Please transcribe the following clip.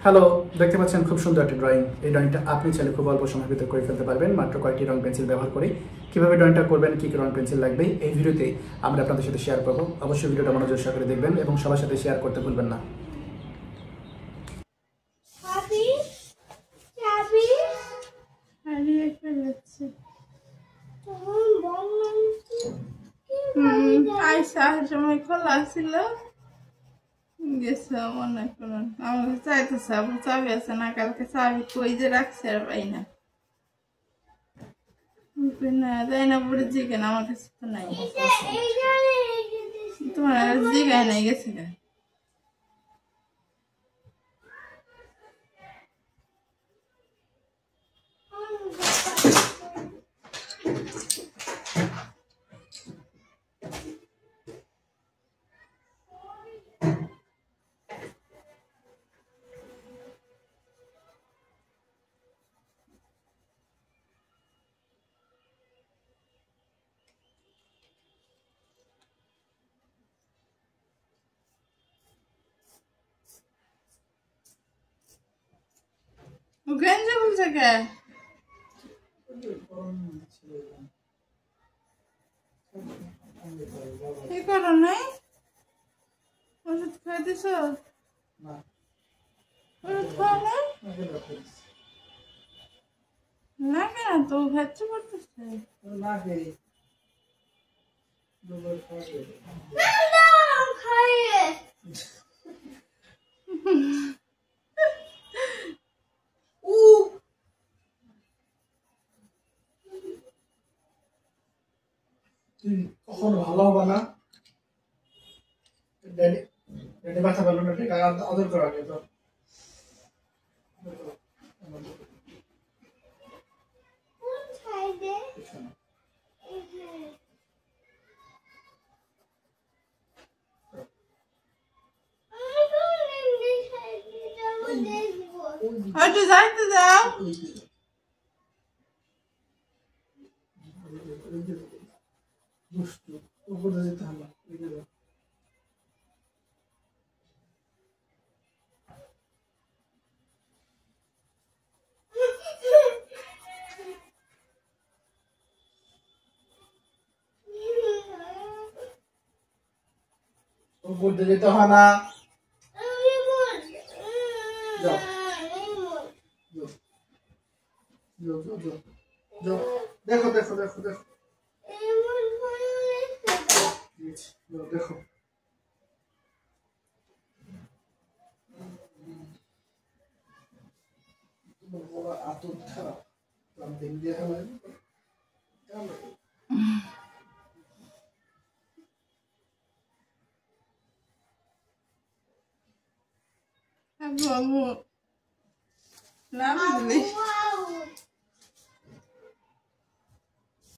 Hello, দেখতে পাচ্ছেন খুব সুন্দর একটা ড্রয়িং। এই ড্রয়িংটা আপনি চাইলে খুব অল্প সময়ের ভিতরে করে ফেলতে পারবেন মাত্র কয়েকটি রং পেন্সিল ব্যবহার করে। কিভাবে ড্রয়িংটা করবেন, কী কী রং পেন্সিল লাগবে এই ভিডিওতে আমরা আপনাদের সাথে শেয়ার করবো। অবশ্যই ভিডিওটা মনোযোগ সহকারে দেখবেন এবং সবার সাথে শেয়ার করতে ভুলবেন না। সময় খোলা ছিল গেছে মনে করুন আমাকে চাইতেছে আপু চাবি আছে না, কালকে চাবি কই যে রাখছে আর পাই না। তাই না বুড়ি জিজ্ঞেন আমার কাছে তো নাই, তোমার জিগায় নাই গেছে না। গেঞ্জি বলছে কে কি করো নাই? ওষুধ খাই দিছ? ওষুধ খাও নাই না কেন? তো খাচ্ছে করতেছে তুই কখনো ভালো হবে না। ড্যাডি বাচ্চা ভালো না, ঠিক আদর করা আগে তো। হয়তো যাইতে দাও। উপরে যেতে হবে। উপরে যেতে হয় না। দেখো দেখো দেখো দেখো দেখো আতর খারাপ নাম দিলি